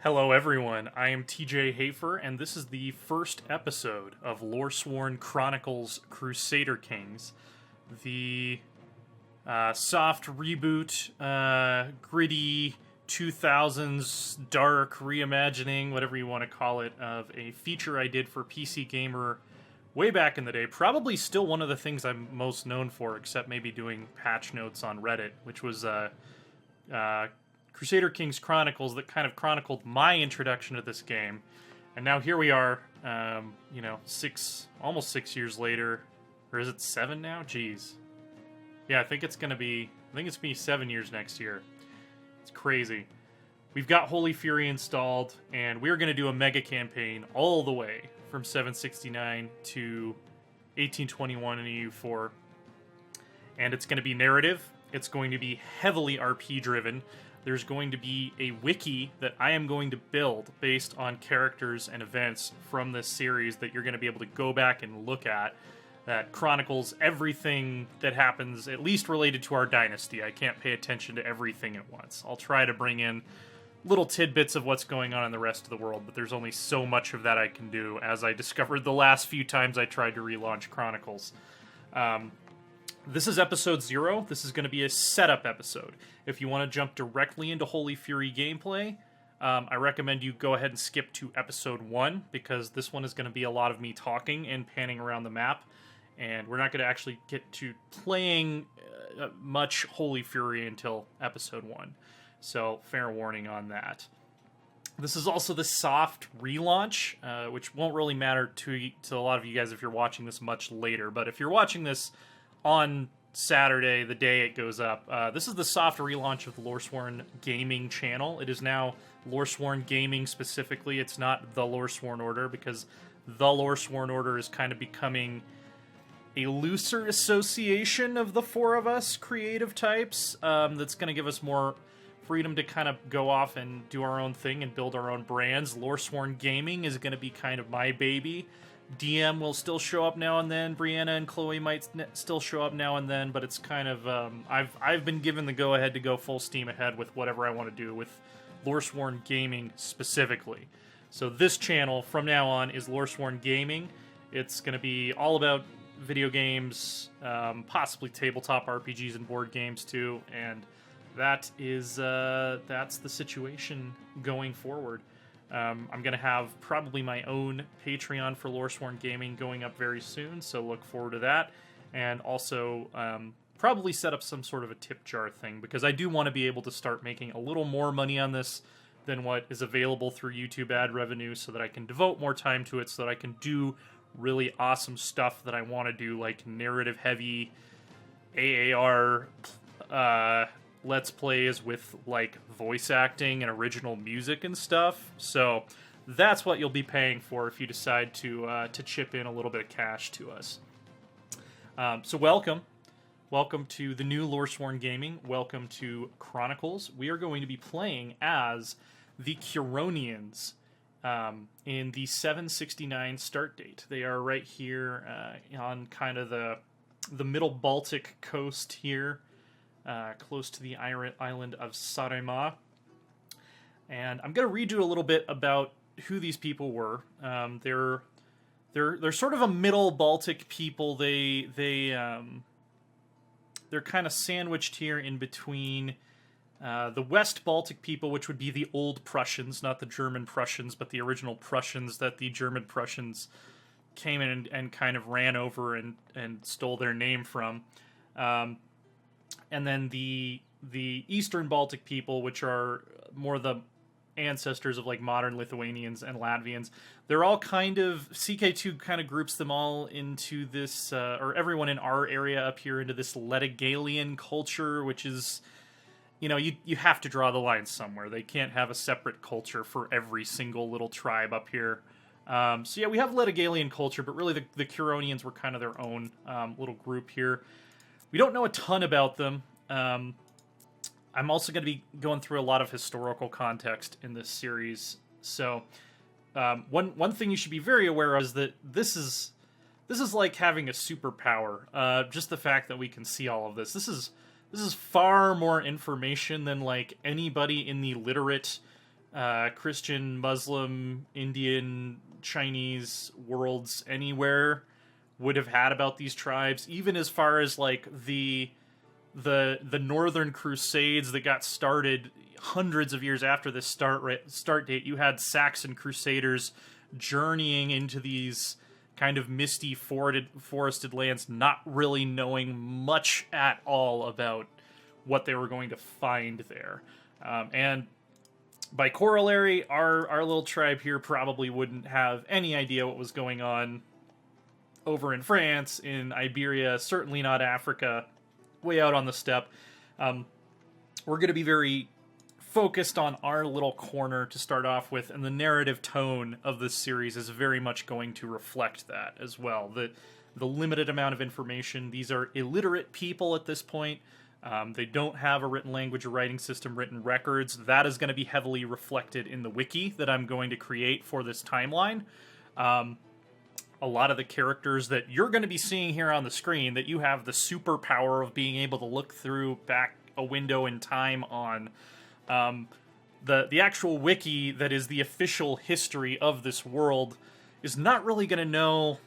Hello everyone, I am TJ Hafer, and this is the first episode of Loresworn Chronicles Crusader Kings, the soft reboot, gritty 2000s dark reimagining, whatever you want to call it, of a feature I did for PC Gamer way back in the day. Probably still one of the things I'm most known for, except maybe doing patch notes on Reddit, which was Crusader Kings Chronicles that kind of chronicled my introduction to this game. And now here we are, almost 6 years later. Or is it 7 now? Jeez. Yeah, I think it's gonna be 7 years next year. It's crazy. We've got Holy Fury installed, and we're gonna do a mega campaign all the way from 769 to 1821 in EU4. And it's gonna be narrative. It's going to be heavily RP driven. There's going to be a wiki that I am going to build based on characters and events from this series that you're going to be able to go back and look at, that chronicles everything that happens, at least related to our dynasty. I can't pay attention to everything at once. I'll try to bring in little tidbits of what's going on in the rest of the world, but there's only so much of that I can do, as I discovered the last few times I tried to relaunch Chronicles. This is episode 0. This is going to be a setup episode. If you want to jump directly into Holy Fury gameplay, I recommend you go ahead and skip to episode 1, because this one is going to be a lot of me talking and panning around the map, and we're not going to actually get to playing much Holy Fury until episode 1. So, fair warning on that. This is also the soft relaunch, which won't really matter to a lot of you guys if you're watching this much later, but if you're watching this on Saturday, the day it goes up, this is the soft relaunch of the Loresworn Gaming channel. It is now Loresworn Gaming specifically. It's not the Loresworn Order, because the Loresworn Order is kind of becoming a looser association of the four of us creative types, that's going to give us more freedom to kind of go off and do our own thing and build our own brands. Loresworn Gaming is going to be kind of my baby. DM will still show up now and then. Brianna and Chloe might still show up now and then, but it's kind of I've been given the go-ahead to go full steam ahead with whatever I want to do with Loresworn Gaming specifically. So this channel from now on is Loresworn Gaming. It's going to be all about video games, possibly tabletop RPGs and board games too, and that is that's the situation going forward. I'm going to have probably my own Patreon for Loresworn Gaming going up very soon, so look forward to that. And also probably set up some sort of a tip jar thing, because I do want to be able to start making a little more money on this than what is available through YouTube ad revenue, so that I can devote more time to it, so that I can do really awesome stuff that I want to do, like narrative-heavy AAR Let's Plays with like voice acting and original music and stuff. So that's what you'll be paying for if you decide to chip in a little bit of cash to us. So welcome to the new Loresworn Gaming. Welcome to Chronicles. We are going to be playing as the Curonians in the 769 start date. They are right here on kind of the middle Baltic coast here. Close to the island of Saaremaa. And I'm going to read you a little bit about who these people were. They're sort of a middle Baltic people. They're kind of sandwiched here in between the West Baltic people, which would be the old Prussians, not the German Prussians, but the original Prussians that the German Prussians came in and kind of ran over and stole their name from. And then the Eastern Baltic people, which are more the ancestors of like modern Lithuanians and Latvians, they're all kind of, CK2 kind of groups them all into this, or everyone in our area up here into this Letigalian culture, which is, you have to draw the line somewhere. They can't have a separate culture for every single little tribe up here. So yeah, we have Letigalian culture, but really the Curonians were kind of their own little group here. We don't know a ton about them. I'm also going to be going through a lot of historical context in this series. So one thing you should be very aware of is that this is like having a superpower. Just the fact that we can see all of this. This is far more information than like anybody in the literate Christian, Muslim, Indian, Chinese worlds anywhere would have had about these tribes, even as far as like the Northern Crusades that got started hundreds of years after this start date. You had Saxon Crusaders journeying into these kind of misty forested lands, not really knowing much at all about what they were going to find there. And by corollary, our little tribe here probably wouldn't have any idea what was going on over in France, in Iberia, certainly not Africa, way out on the steppe. We're going to be very focused on our little corner to start off with, and the narrative tone of this series is very much going to reflect that as well. The limited amount of information. These are illiterate people at this point. They don't have a written language or writing system, written records. That is going to be heavily reflected in the wiki that I'm going to create for this timeline. A lot of the characters that you're going to be seeing here on the screen, that you have the superpower of being able to look through back a window in time on, the actual wiki that is the official history of this world is not really going to know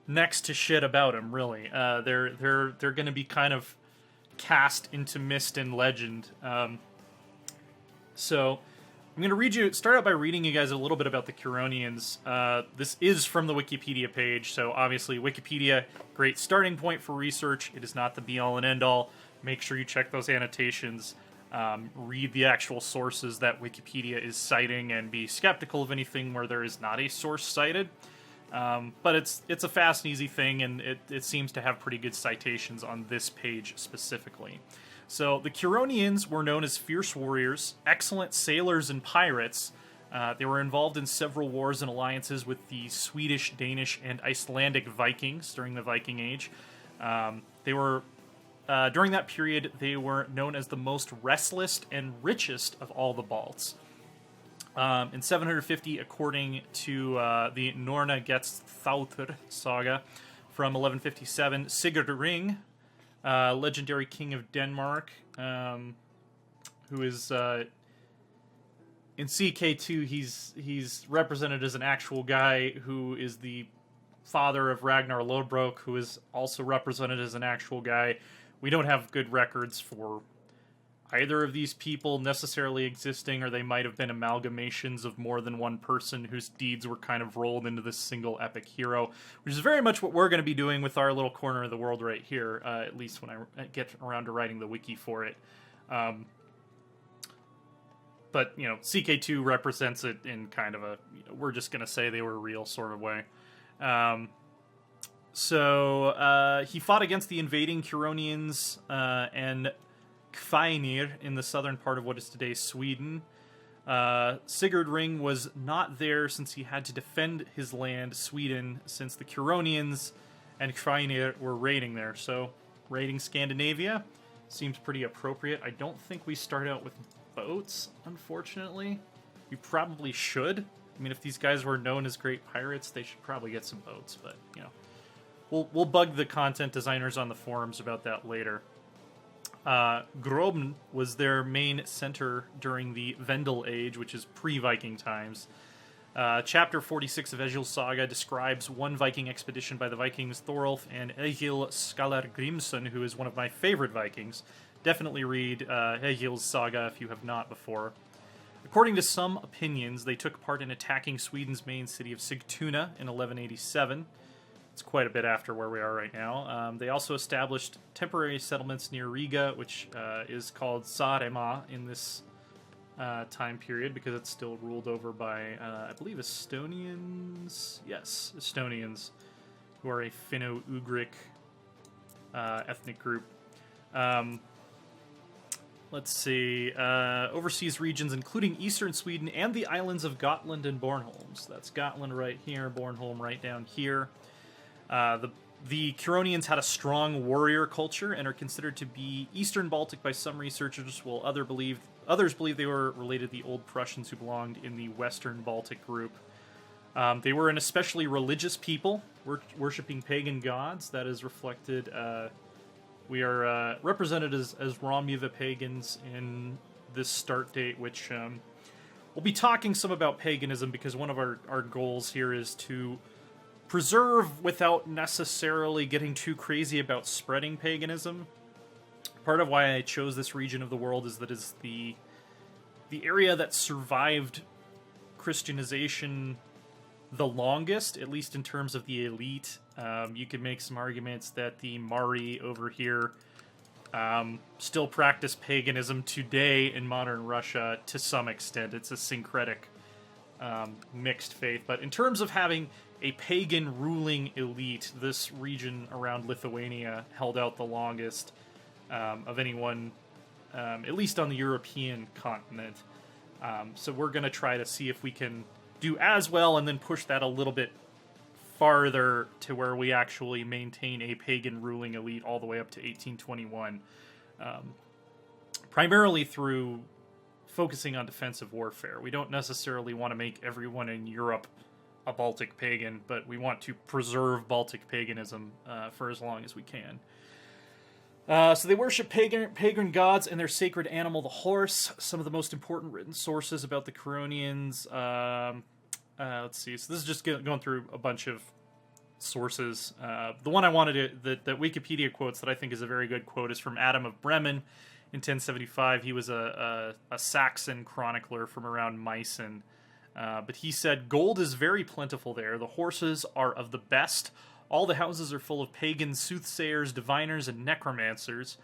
next to shit about him, really. They're going to be kind of cast into mist and legend. So I'm going to start out by reading you guys a little bit about the Curonians. This is from the Wikipedia page, so obviously Wikipedia, great starting point for research. It is not the be-all and end-all. Make sure you check those annotations. Read the actual sources that Wikipedia is citing, and be skeptical of anything where there is not a source cited. But it's a fast and easy thing, and it seems to have pretty good citations on this page specifically. So the Curonians were known as fierce warriors, excellent sailors and pirates. They were involved in several wars and alliances with the Swedish, Danish, and Icelandic Vikings during the Viking Age. During that period, they were known as the most restless and richest of all the Balts. In 750, according to the Norna Getsthauthr saga from 1157, Sigurd Ring, legendary king of Denmark, who is in CK2, he's represented as an actual guy who is the father of Ragnar Lodbrok, who is also represented as an actual guy. We don't have good records for either of these people necessarily existing, or they might have been amalgamations of more than one person whose deeds were kind of rolled into this single epic hero, which is very much what we're going to be doing with our little corner of the world right here, at least when I get around to writing the wiki for it. But, CK2 represents it in kind of a, we're just going to say they were real sort of way. So he fought against the invading Curonians and Kvainir in the southern part of what is today Sweden. Sigurd Ring was not there since he had to defend his land, Sweden, since the Curonians and Kvainir were raiding there. So, raiding Scandinavia seems pretty appropriate. I don't think we start out with boats, unfortunately. We probably should. I mean, if these guys were known as great pirates, they should probably get some boats, but, we'll bug the content designers on the forums about that later. Grobn was their main center during the Vendel Age, which is pre-Viking times. Chapter 46 of Egil's saga describes one Viking expedition by the Vikings Thorolf and Egil Skallagrimsson, who is one of my favorite Vikings. Definitely read Egil's saga if you have not before. According to some opinions, they took part in attacking Sweden's main city of Sigtuna in 1187. It's quite a bit after where we are right now. They also established temporary settlements near Riga, which is called Saaremaa in this time period because it's still ruled over by, I believe, Estonians. Yes, Estonians, who are a Finno-Ugric ethnic group. Let's see. Overseas regions, including eastern Sweden and the islands of Gotland and Bornholm. So that's Gotland right here, Bornholm right down here. The Curonians had a strong warrior culture and are considered to be Eastern Baltic by some researchers, while others believe they were related to the Old Prussians who belonged in the Western Baltic group. They were an especially religious people, worshipping pagan gods. That is reflected. We are represented as Romuva pagans in this start date, which we'll be talking some about paganism because one of our goals here is to preserve without necessarily getting too crazy about spreading paganism. Part of why I chose this region of the world is that it's the area that survived Christianization the longest, at least in terms of the elite. You could make some arguments that the Mari over here still practice paganism today in modern Russia to some extent. It's a syncretic mixed faith. But in terms of having a pagan ruling elite, this region around Lithuania held out the longest of anyone, at least on the European continent. So we're going to try to see if we can do as well and then push that a little bit farther to where we actually maintain a pagan ruling elite all the way up to 1821. Primarily through focusing on defensive warfare. We don't necessarily want to make everyone in Europe a Baltic pagan, but we want to preserve Baltic paganism for as long as we can. So they worship pagan gods and their sacred animal, the horse. Some of the most important written sources about the Curonians. Let's see. So this is just going through a bunch of sources. The one I wanted to, that Wikipedia quotes that I think is a very good quote is from Adam of Bremen in 1075. He was a Saxon chronicler from around Meissen. But he said, "Gold is very plentiful there. The horses are of the best. All the houses are full of pagan soothsayers, diviners, and necromancers,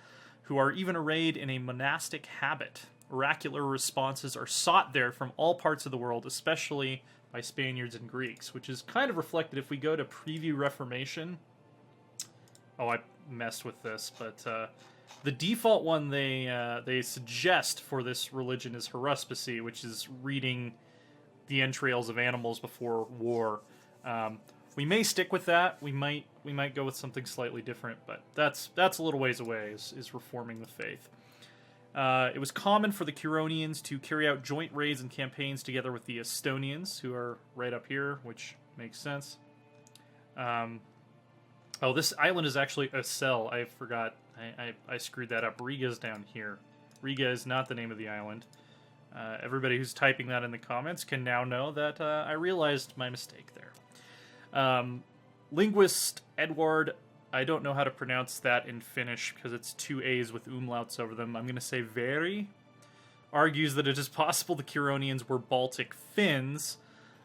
who are even arrayed in a monastic habit. Oracular responses are sought there from all parts of the world, especially by Spaniards and Greeks," which is kind of reflected if we go to Preview Reformation. Oh, I messed with this, but the default one they suggest for this religion is haruspicy, which is reading the entrails of animals before war. We may stick with that. We might go with something slightly different, but that's a little ways away, is reforming the faith. It was common for the Curonians to carry out joint raids and campaigns together with the Estonians, who are right up here, which makes sense. Oh, this island is actually a cell. I forgot. I screwed that up. Riga's down here. Riga is not the name of the island. Everybody who's typing that in the comments can now know that I realized my mistake there. Linguist Edward, I don't know how to pronounce that in Finnish because it's two A's with umlauts over them. I'm going to say Veri, argues that it is possible the Curonians were Baltic Finns.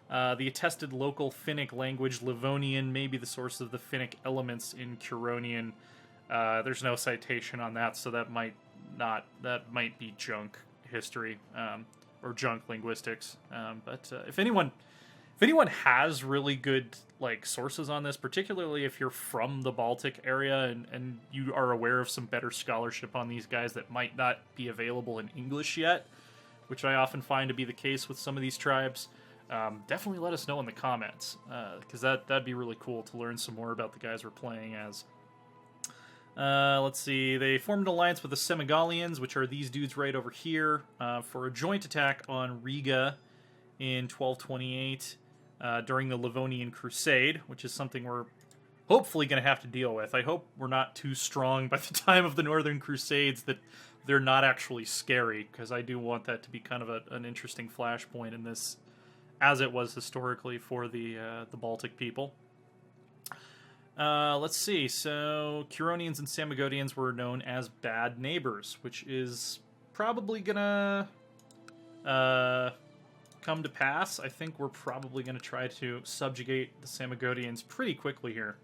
The attested local Finnic language, Livonian, may be the source of the Finnic elements in Curonian. There's no citation on that, so that might be junk history, or junk linguistics. But if anyone has really good sources on this, particularly if you're from the Baltic area and you are aware of some better scholarship on these guys that might not be available in English yet, which I often find to be the case with some of these tribes, definitely let us know in the comments, because that'd be really cool to learn some more about the guys we're playing as. Let's see. They formed an alliance with the Semigalians, which are these dudes right over here, for a joint attack on Riga in 1228 during the Livonian Crusade, which is something we're hopefully going to have to deal with. I hope we're not too strong by the time of the Northern Crusades that they're not actually scary, because I do want that to be kind of an interesting flashpoint in this, as it was historically for the Baltic people. Let's see. So, Curonians and Samogodians were known as bad neighbors, which is probably gonna come to pass. I think we're probably gonna try to subjugate the Samogodians pretty quickly here.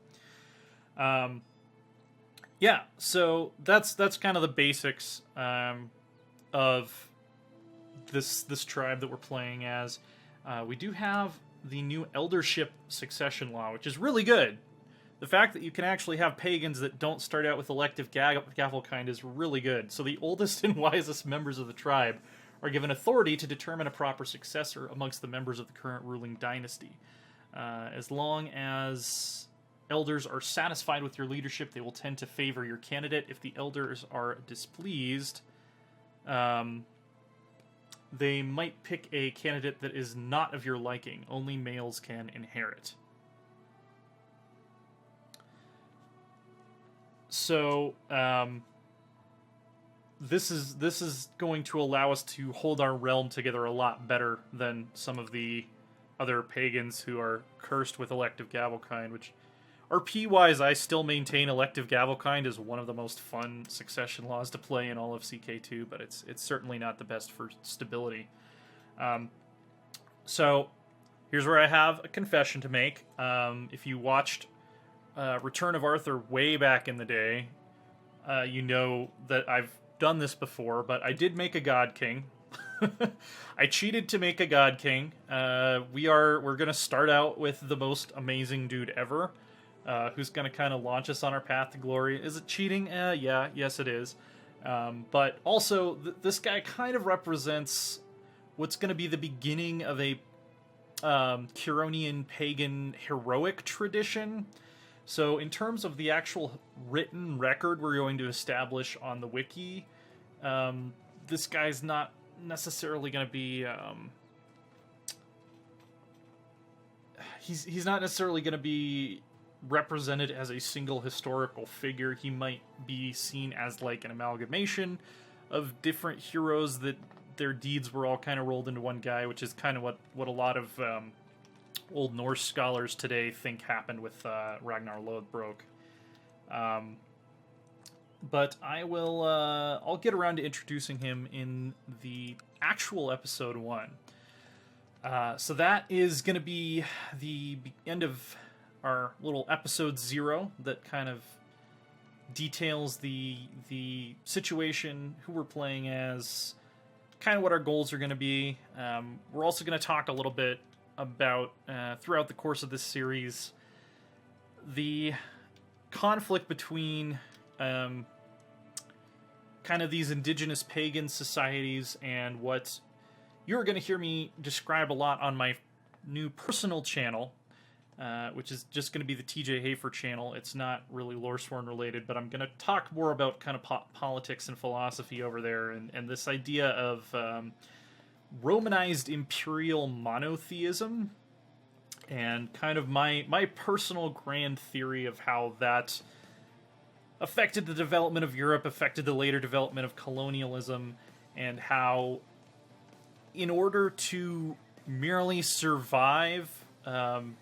Yeah, so that's kind of the basics of this tribe that we're playing as. We do have the new eldership succession law, which is really good. The fact that you can actually have pagans that don't start out with elective gavelkind is really good. So the oldest and wisest members of the tribe are given authority to determine a proper successor amongst the members of the current ruling dynasty. As long as elders are satisfied with your leadership, they will tend to favor your candidate. If the elders are displeased, they might pick a candidate that is not of your liking. Only males can inherit. So, this is going to allow us to hold our realm together a lot better than some of the other pagans who are cursed with elective gavelkind, which RP-wise, I still maintain elective gavelkind is one of the most fun succession laws to play in all of CK2, but it's certainly not the best for stability. So here's where I have a confession to make. If you watched Return of Arthur way back in the day, you know that I've done this before, but I did make a God King. I cheated to make a God King. We're gonna start out with the most amazing dude ever, who's gonna kind of launch us on our path to glory. Is it cheating? Yeah, yes it is. But also, this guy kind of represents what's gonna be the beginning of a Curonian pagan heroic tradition. So in terms of the actual written record we're going to establish on the wiki, this guy's not necessarily going to be he's not necessarily going to be represented as a single historical figure. He might be seen as like an amalgamation of different heroes that their deeds were all kind of rolled into one guy, which is kind of what a lot of Old Norse scholars today think happened with Ragnar Lodbrok. But I'll get around to introducing him in the actual episode 1. So that is going to be the end of our little episode 0 that kind of details the situation, who we're playing as, kind of what our goals are going to be. We're also going to talk a little bit about, throughout the course of this series, the conflict between kind of these indigenous pagan societies and what you're going to hear me describe a lot on my new personal channel, which is just going to be the TJ Hafer channel. It's not really Loresworn related, but I'm going to talk more about kind of politics and philosophy over there, and this idea of Romanized imperial monotheism, and kind of my personal grand theory of how that affected the development of Europe, affected the later development of colonialism, and how, in order to merely survive,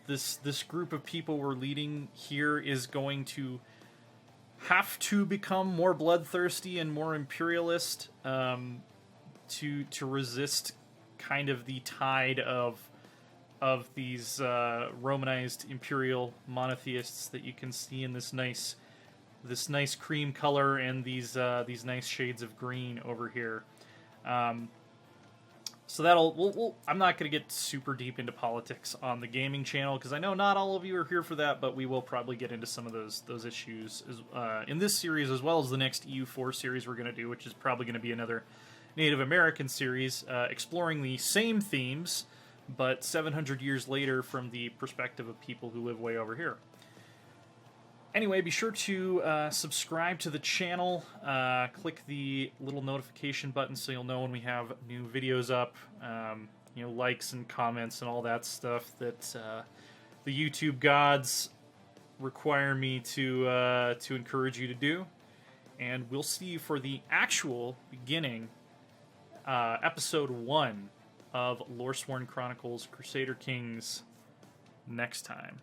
this group of people we're leading here is going to have to become more bloodthirsty and more imperialist, to resist kind of the tide of these Romanized imperial monotheists that you can see in this nice cream color and these nice shades of green over here. So I'm not going to get super deep into politics on the gaming channel, because I know not all of you are here for that, but we will probably get into some of those issues in this series, as well as the next EU4 series we're going to do, which is probably going to be another Native American series, exploring the same themes, but 700 years later from the perspective of people who live way over here. Anyway, be sure to subscribe to the channel, click the little notification button so you'll know when we have new videos up, likes and comments and all that stuff that the YouTube gods require me to encourage you to do. And we'll see you for the actual beginning, episode 1 of Loresworn Chronicles Crusader Kings next time.